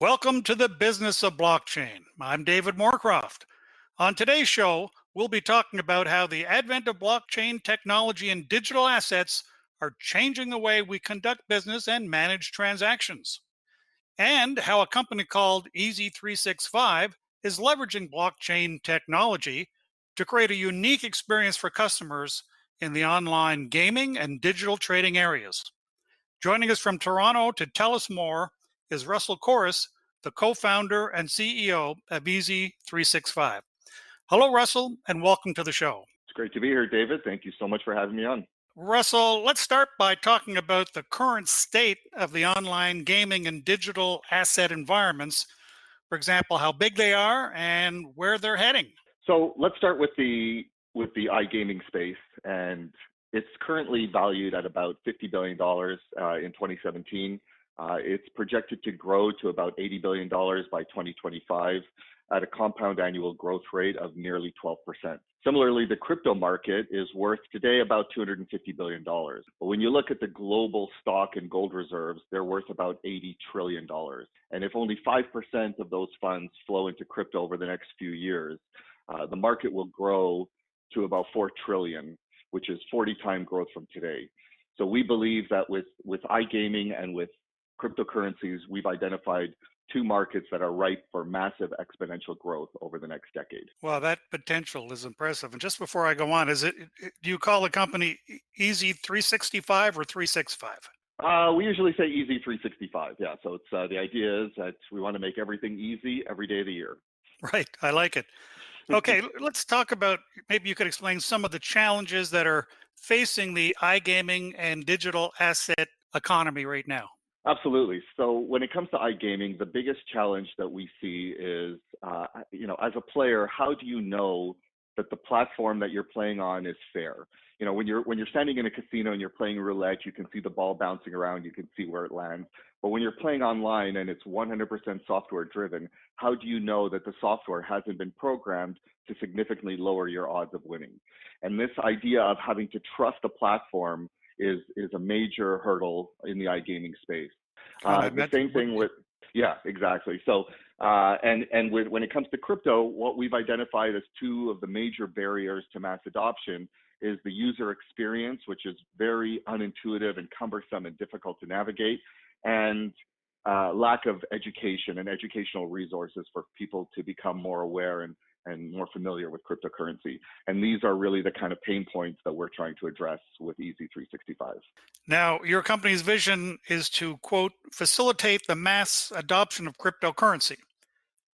Welcome to the business of blockchain. I'm David Moorcroft. On today's show, we'll be talking about how the advent of blockchain technology and digital assets are changing the way we conduct business and manage transactions, and how a company called Easy365 is leveraging blockchain technology to create a unique experience for customers in the online gaming and digital trading areas. Joining us from Toronto to tell us more is Russell Korus, the co-founder and CEO of Easy365. Hello, Russell, and welcome to the show. It's great to be here, David. Thank you so much for having me on. Russell, let's start by talking about the current state of the online gaming and digital asset environments. For example, how big they are and where they're heading. So let's start with the iGaming space, and it's currently valued at about $50 billion in 2017. It's projected to grow to about $80 billion by 2025 at a compound annual growth rate of nearly 12%. Similarly, the crypto market is worth today about $250 billion. But when you look at the global stock and gold reserves, they're worth about $80 trillion. And if only 5% of those funds flow into crypto over the next few years, the market will grow to about $4 trillion, which is 40 times growth from today. So we believe that with iGaming and with cryptocurrencies, we've identified two markets that are ripe for massive exponential growth over the next decade. Well, that potential is impressive. And just before I go on, do you call the company Easy365 or 365? We usually say Easy365. Yeah. So it's the idea is that we want to make everything easy every day of the year. Right. I like it. Okay, let's talk about, maybe you could explain some of the challenges that are facing the iGaming and digital asset economy right now. Absolutely. So when it comes to iGaming, the biggest challenge that we see is, as a player, how do you know that the platform that you're playing on is fair? You know, when you're standing in a casino and you're playing roulette, you can see the ball bouncing around, you can see where it lands. But when you're playing online and it's 100% software driven, how do you know that the software hasn't been programmed to significantly lower your odds of winning? And this idea of having to trust a platform is a major hurdle in the iGaming space. The same thing with, yeah, exactly. So, when it comes to crypto, what we've identified as two of the major barriers to mass adoption is the user experience, which is very unintuitive and cumbersome and difficult to navigate, and lack of education and educational resources for people to become more aware and more familiar with cryptocurrency. And these are really the kind of pain points that we're trying to address with Easy365. Now, your company's vision is to, quote, facilitate the mass adoption of cryptocurrency.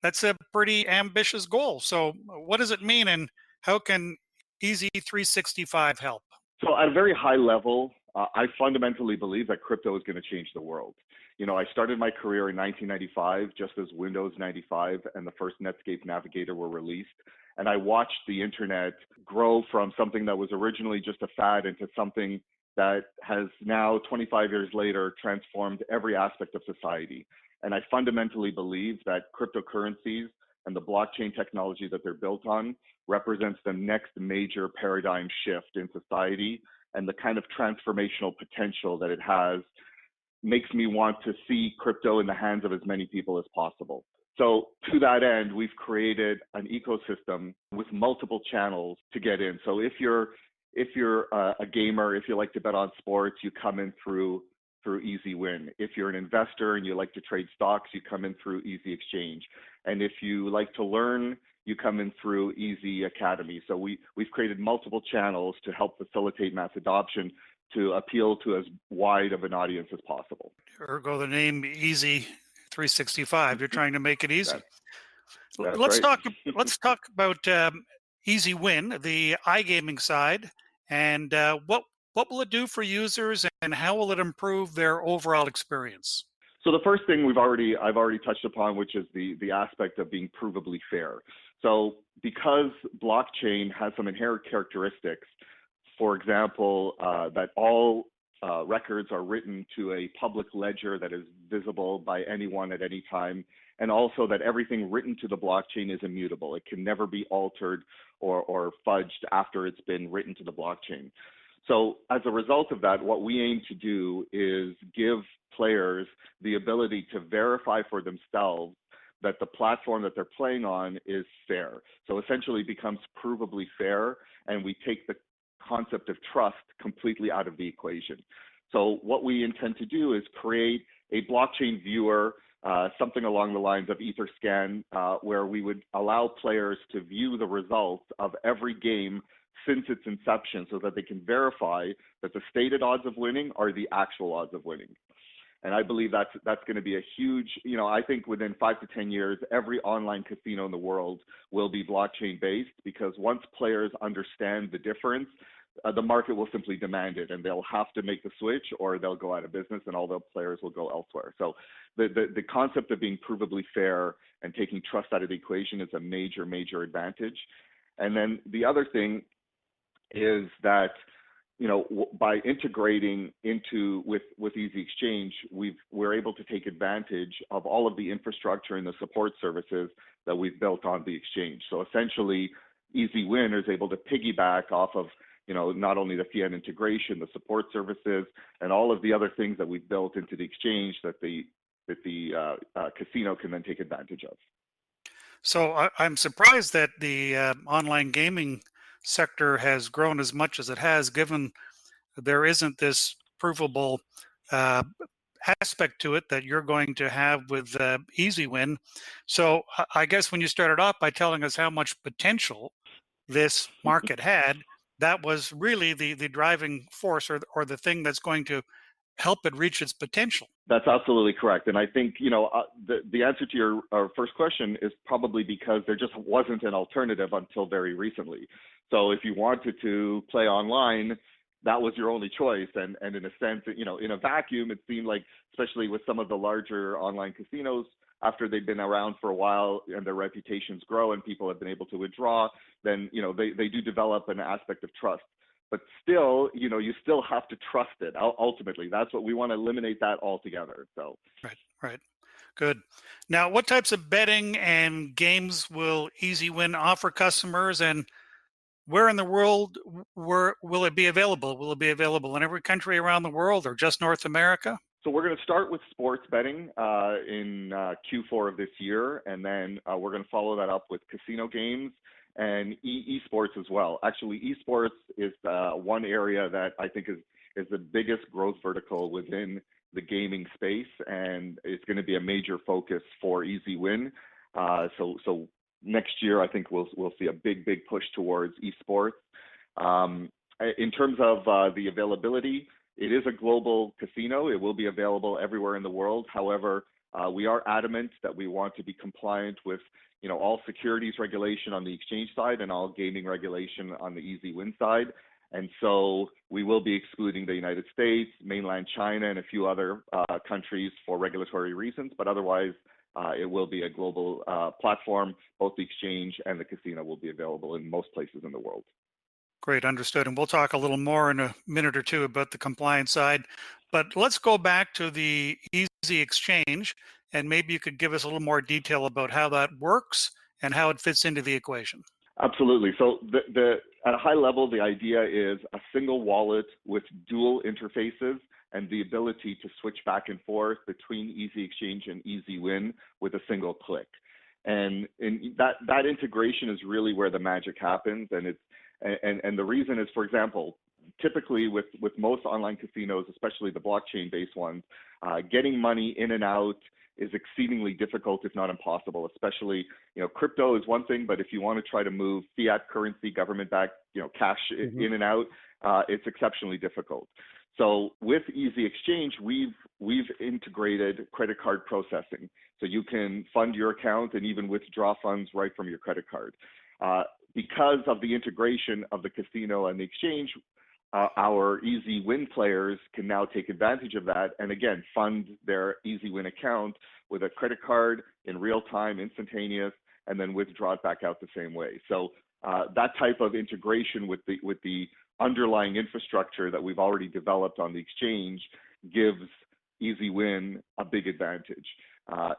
That's a pretty ambitious goal. So what does it mean, and how can Easy365 help? So at a very high level, I fundamentally believe that crypto is going to change the world. You know, I started my career in 1995, just as Windows 95 and the first Netscape Navigator were released. And I watched the internet grow from something that was originally just a fad into something that has now, 25 years later, transformed every aspect of society. And I fundamentally believe that cryptocurrencies and the blockchain technology that they're built on represents the next major paradigm shift in society, and the kind of transformational potential that it has makes me want to see crypto in the hands of as many people as possible. So to that end, we've created an ecosystem with multiple channels to get in. So if you're a gamer, if you like to bet on sports, you come in through EasyWin. If you're an investor and you like to trade stocks, you come in through Easy Exchange. And if you like to learn, you come in through Easy Academy. So we've created multiple channels to help facilitate mass adoption, to appeal to as wide of an audience as possible. Ergo, the name Easy365. You're trying to make it easy. Let's talk about EasyWin, the iGaming side, and what will it do for users, and how will it improve their overall experience? So the first thing I've already touched upon, which is the aspect of being provably fair. So because blockchain has some inherent characteristics, for example, that all records are written to a public ledger that is visible by anyone at any time, and also that everything written to the blockchain is immutable. It can never be altered or fudged after it's been written to the blockchain. So as a result of that, what we aim to do is give players the ability to verify for themselves that the platform that they're playing on is fair. So essentially it becomes provably fair, and we take the concept of trust completely out of the equation. So what we intend to do is create a blockchain viewer, something along the lines of Etherscan, where we would allow players to view the results of every game since its inception so that they can verify that the stated odds of winning are the actual odds of winning. And I believe that's going to be a huge, I think within 5 to 10 years, every online casino in the world will be blockchain based, because once players understand the difference, the market will simply demand it, and they'll have to make the switch or they'll go out of business and all the players will go elsewhere. So the concept of being provably fair and taking trust out of the equation is a major, major advantage. And then the other thing is that, by integrating with Easy Exchange, we're able to take advantage of all of the infrastructure and the support services that we've built on the exchange. So essentially, EasyWin is able to piggyback off of not only the fiat integration, the support services, and all of the other things that we've built into the exchange that the casino can then take advantage of. So I'm surprised that the online gaming sector has grown as much as it has, given there isn't this provable uh, aspect to it that you're going to have with EasyWin. So I guess when you started off by telling us how much potential this market had, that was really the driving force, or the thing that's going to help it reach its potential. That's absolutely correct. And I think, the answer to your first question is probably because there just wasn't an alternative until very recently. So if you wanted to play online, that was your only choice. And in a sense, in a vacuum, it seemed like, especially with some of the larger online casinos, after they've been around for a while and their reputations grow and people have been able to withdraw, then, they do develop an aspect of trust. But still, you still have to trust it. Ultimately, that's what we want to eliminate that altogether. So, Right. Good. Now, what types of betting and games will EasyWin offer customers, and where in the world will it be available? Will it be available in every country around the world, or just North America? So we're going to start with sports betting in Q4 of this year, and then we're going to follow that up with casino games and esports as well. Actually, esports is one area that I think is the biggest growth vertical within the gaming space, and it's going to be a major focus for EasyWin. So next year, I think we'll see a big push towards esports. In terms of the availability, it is a global casino. It will be available everywhere in the world. However, we are adamant that we want to be compliant with all securities regulation on the exchange side and all gaming regulation on the EasyWin side. And so we will be excluding the United States, mainland China, and a few other countries for regulatory reasons. But otherwise, it will be a global platform. Both the exchange and the casino will be available in most places in the world. Great, understood. And we'll talk a little more in a minute or two about the compliance side. But let's go back to the Easy Exchange, and maybe you could give us a little more detail about how that works and how it fits into the equation. Absolutely. So at a high level, the idea is a single wallet with dual interfaces and the ability to switch back and forth between Easy Exchange and EasyWin with a single click. And that integration is really where the magic happens. And the reason is, for example, typically with most online casinos, especially the blockchain-based ones, getting money in and out is exceedingly difficult, if not impossible. Especially, crypto is one thing, but if you want to try to move fiat currency, government-backed, cash in and out, it's exceptionally difficult. So with Easy Exchange, we've integrated credit card processing, so you can fund your account and even withdraw funds right from your credit card. Because of the integration of the casino and the exchange, our EasyWin players can now take advantage of that and again fund their EasyWin account with a credit card in real time, instantaneous, and then withdraw it back out the same way. So that type of integration with the underlying infrastructure that we've already developed on the exchange gives EasyWin a big advantage.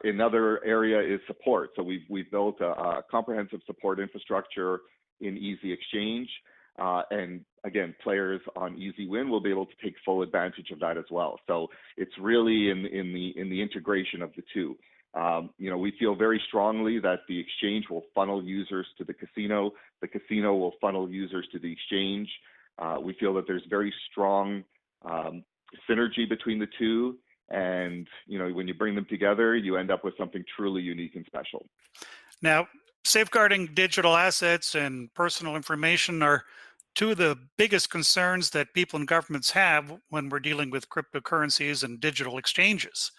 Another area is support. So we've built a comprehensive support infrastructure in Easy Exchange. And again, players on EasyWin will be able to take full advantage of that as well. So it's really in the integration of the two. We feel very strongly that the exchange will funnel users to the casino will funnel users to the exchange. We feel that there's very strong synergy between the two, and when you bring them together, you end up with something truly unique and special. Now, safeguarding digital assets and personal information are two of the biggest concerns that people and governments have when we're dealing with cryptocurrencies and digital exchanges.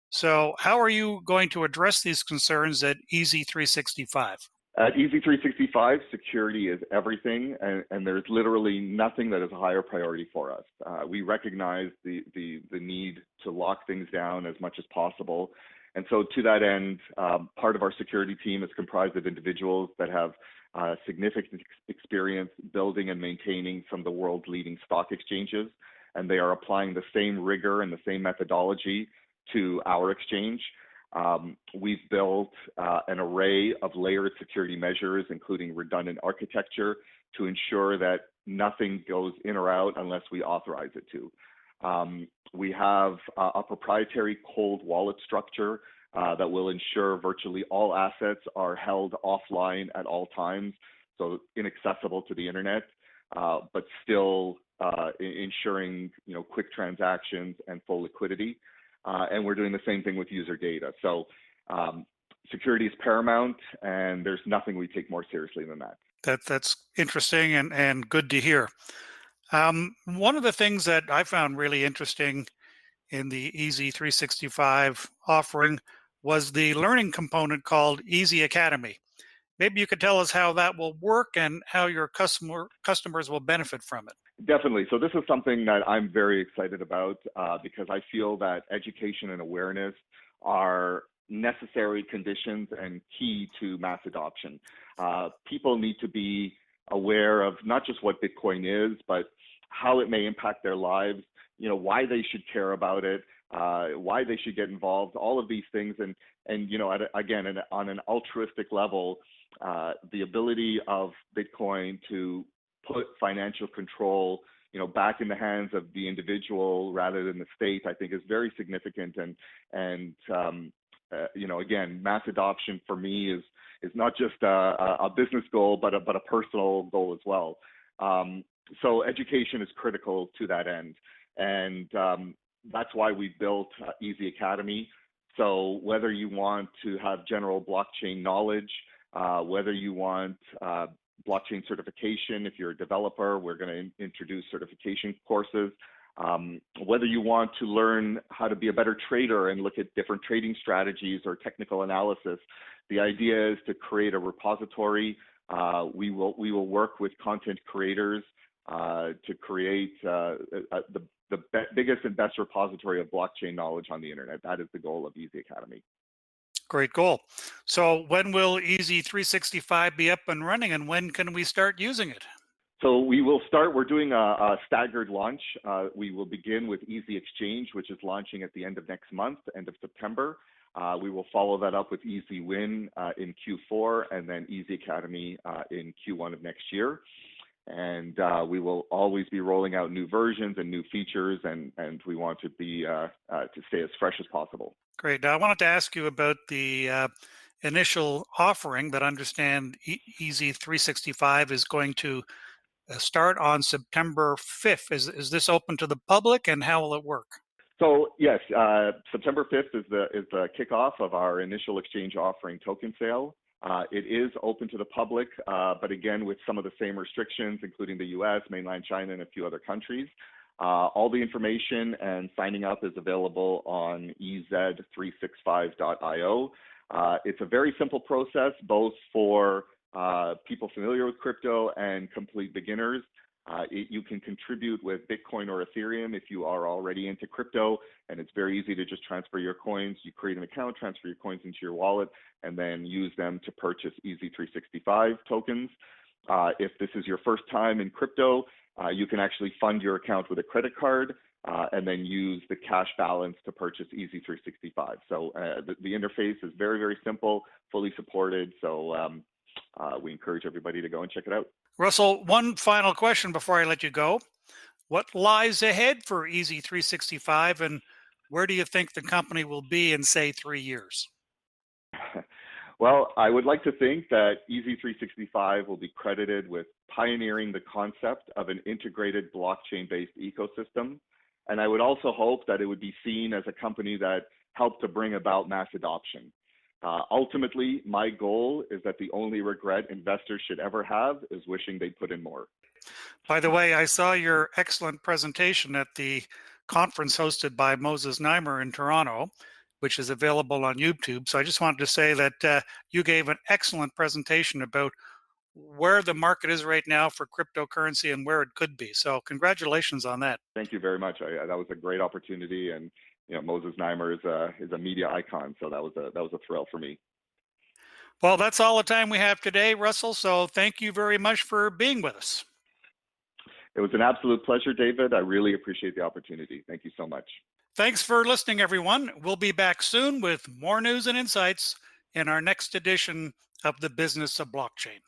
So, how are you going to address these concerns at Easy365? At Easy365, security is everything, and there's literally nothing that is a higher priority for us. We recognize the need to lock things down as much as possible. And so to that end, part of our security team is comprised of individuals that have significant experience building and maintaining some of the world's leading stock exchanges, and they are applying the same rigor and the same methodology to our exchange. We've built an array of layered security measures, including redundant architecture, to ensure that nothing goes in or out unless we authorize it to. We have a proprietary cold wallet structure that will ensure virtually all assets are held offline at all times, so inaccessible to the internet, but still ensuring quick transactions and full liquidity. And we're doing the same thing with user data. So security is paramount, and there's nothing we take more seriously than that. That's interesting and good to hear. One of the things that I found really interesting in the Easy365 offering was the learning component called Easy Academy. Maybe you could tell us how that will work and how your customers will benefit from it. Definitely. So this is something that I'm very excited about because I feel that education and awareness are necessary conditions and key to mass adoption. People need to be aware of not just what Bitcoin is, but how it may impact their lives, why they should care about it, why they should get involved, all of these things. And again, on an altruistic level, the ability of Bitcoin to put financial control, back in the hands of the individual rather than the state, I think is very significant. And again, mass adoption for me is not just a business goal, but a personal goal as well. So education is critical to that end. And that's why we built Easy Academy. So whether you want to have general blockchain knowledge, whether you want blockchain certification, if you're a developer, we're going to introduce certification courses. Whether you want to learn how to be a better trader and look at different trading strategies or technical analysis, the idea is to create a repository. We will work with content creators to create the biggest and best repository of blockchain knowledge on the internet. That is the goal of Easy Academy. Great goal. So when will Easy365 be up and running, and when can we start using it? So we're doing a staggered launch. We will begin with Easy Exchange, which is launching at the end of next month, end of September. We will follow that up with EasyWin in Q4, and then Easy Academy in Q1 of next year. And we will always be rolling out new versions and new features, and we want to be to stay as fresh as possible. Great. Now I wanted to ask you about the initial offering that I understand Easy365 is going to start on September 5th. Is this open to the public, and how will it work? So yes, September 5th is the kickoff of our initial exchange offering token sale. It is open to the public, but again, with some of the same restrictions, including the US, mainland China, and a few other countries. All the information and signing up is available on ez365.io. It's a very simple process, both for people familiar with crypto and complete beginners. You can contribute with Bitcoin or Ethereum if you are already into crypto, and it's very easy to just transfer your coins. You create an account, transfer your coins into your wallet, and then use them to purchase Easy365 tokens. If this is your first time in crypto, you can actually fund your account with a credit card and then use the cash balance to purchase Easy365. So the interface is very, very simple, fully supported. So we encourage everybody to go and check it out. Russell, one final question before I let you go. What lies ahead for Easy 365, and where do you think the company will be in, say, 3 years? Well, I would like to think that Easy 365 will be credited with pioneering the concept of an integrated blockchain-based ecosystem. And I would also hope that it would be seen as a company that helped to bring about mass adoption. Ultimately, my goal is that the only regret investors should ever have is wishing they put in more. By the way, I saw your excellent presentation at the conference hosted by Moses Neimer in Toronto, which is available on YouTube. So I just wanted to say that you gave an excellent presentation about where the market is right now for cryptocurrency and where it could be. So congratulations on that. Thank you very much. That was a great opportunity, and Moses Neimer is a media icon, so that was a thrill for me. Well, that's all the time we have today, Russell. So thank you very much for being with us. It was an absolute pleasure, David. I really appreciate the opportunity. Thank you so much. Thanks for listening, everyone. We'll be back soon with more news and insights in our next edition of the Business of Blockchain.